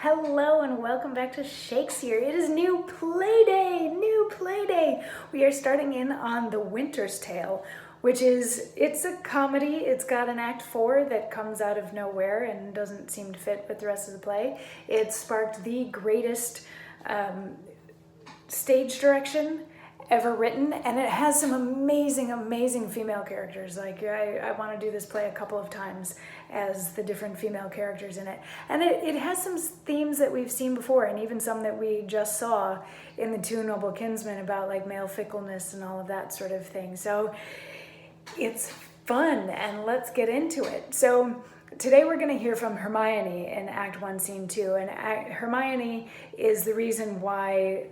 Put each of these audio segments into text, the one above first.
Hello and welcome back to Shakesyear. It is new play day. We are starting in on The Winter's Tale, it's a comedy. It's got an act 4 that comes out of nowhere and doesn't seem to fit with the rest of the play. It sparked the greatest stage direction ever written, and it has some amazing female characters. Like I want to do this play a couple of times as the different female characters in it, and it has some themes that we've seen before, and even some that we just saw in The Two Noble Kinsmen about like male fickleness and all of that sort of thing. So it's fun, and let's get into it. So today we're going to hear from Hermione in Act 1, Scene 2, and Hermione is the reason why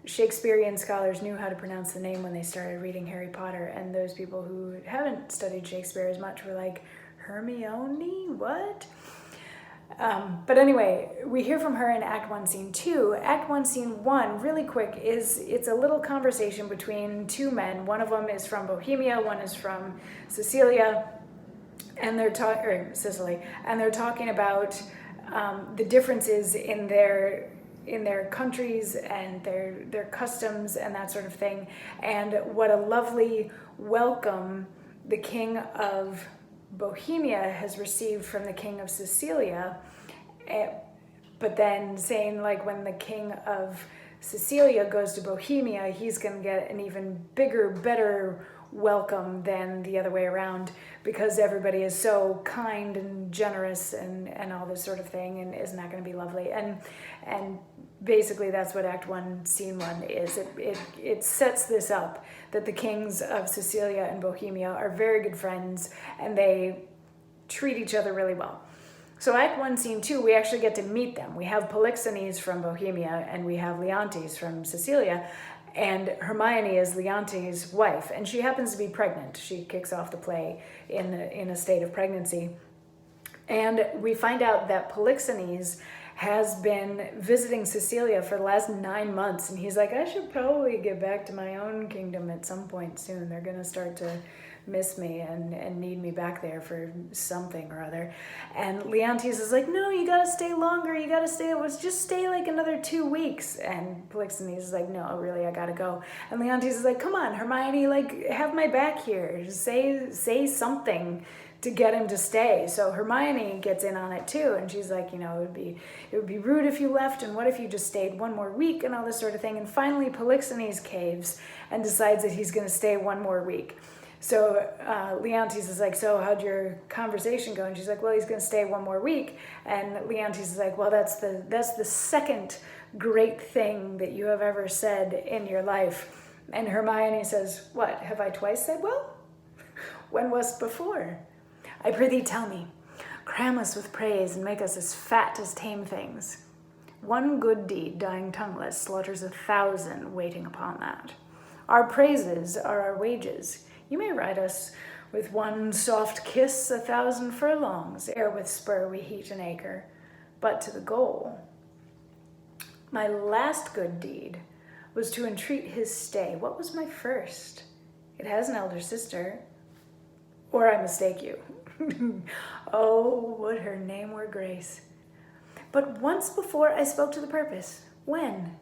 Shakespearean scholars knew how to pronounce the name when they started reading Harry Potter, and those people who haven't studied Shakespeare as much were like, Hermione? What? But anyway, we hear from her in Act 1, Scene 2. Act 1, Scene 1, really quick, it's a little conversation between two men. One of them is from Bohemia, one is from Sicilia, and Sicily, and they're talking about the differences in their countries and their customs and that sort of thing, and what a lovely welcome the King of Bohemia has received from the King of Sicilia, but then saying like when the King of Sicilia goes to Bohemia, he's going to get an even bigger, better welcome than the other way around, because everybody is so kind and generous and all this sort of thing, and isn't that going to be lovely? And basically that's what Act 1, Scene 1 is. It sets this up, that the kings of Sicilia and Bohemia are very good friends, and they treat each other really well. So Act 1, Scene 2, we actually get to meet them. We have Polixenes from Bohemia, and we have Leontes from Sicilia, and Hermione is Leontes' wife, and she happens to be pregnant. She kicks off the play in a state of pregnancy. And we find out that Polixenes has been visiting Sicilia for the last 9 months, and he's like, I should probably get back to my own kingdom at some point soon. They're going to start to miss me and need me back there for something or other. And Leontes is like, no, you gotta stay longer, just stay like another 2 weeks. And Polixenes is like, no, really, I gotta go. And Leontes is like, come on, Hermione, like, have my back here, just say something to get him to stay. So Hermione gets in on it too, and she's like, it would be rude if you left, and what if you just stayed 1 more week, and all this sort of thing. And finally Polixenes caves and decides that he's going to stay 1 more week. So Leontes is like, so how'd your conversation go? And she's like, well, he's going to stay 1 more week. And Leontes is like, well, that's the second great thing that you have ever said in your life. And Hermione says, what, have I twice said well? When was't before? I prithee tell me, cram us with praise and make us as fat as tame things. 1 good deed, dying tongueless, slaughters 1,000 waiting upon that. Our praises are our wages. You may ride us with 1 soft kiss 1,000 furlongs, ere with spur we heat an acre, but to the goal. My last good deed was to entreat his stay. What was my first? It has an elder sister, or I mistake you. Oh, would her name were Grace. But once before I spoke to the purpose. When?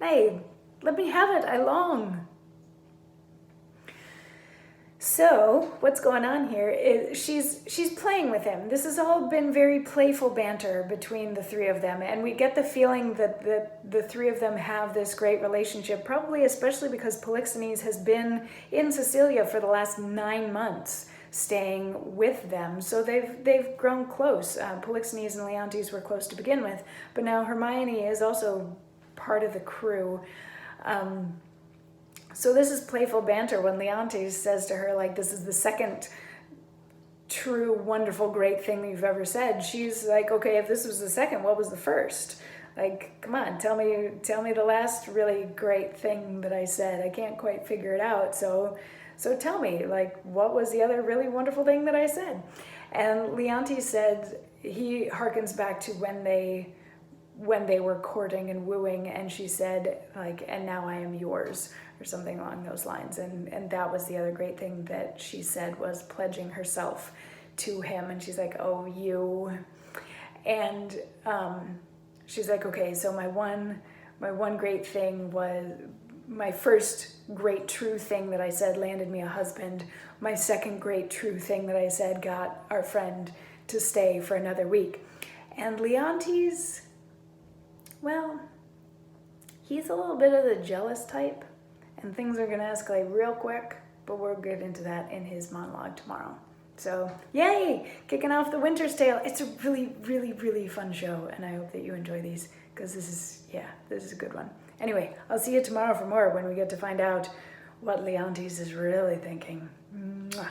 Nay, let me have it, I long. So what's going on here is she's playing with him. This has all been very playful banter between the 3 of them, and we get the feeling that the 3 of them have this great relationship, probably especially because Polixenes has been in Sicilia for the last 9 months, staying with them. So they've grown close. Polixenes and Leontes were close to begin with, but now Hermione is also part of the crew. So this is playful banter when Leontes says to her, like, this is the second true, wonderful, great thing that you've ever said. She's like, okay, if this was the second, what was the first? Like, come on, tell me the last really great thing that I said. I can't quite figure it out. So tell me, like, what was the other really wonderful thing that I said? And Leontes said he harkens back to when they were courting and wooing, and she said, like, and now I am yours, or something along those lines. And that was the other great thing that she said, was pledging herself to him. And she's like, oh, you. And she's like, okay, so my one great thing was, my first great true thing that I said landed me a husband. My second great true thing that I said got our friend to stay for another week. And Leontes, well, he's a little bit of the jealous type, and things are going to escalate real quick, but we'll get into that in his monologue tomorrow. So, yay! Kicking off The Winter's Tale. It's a really, really, really fun show, and I hope that you enjoy these, because this is a good one. Anyway, I'll see you tomorrow for more when we get to find out what Leontes is really thinking. Mwah.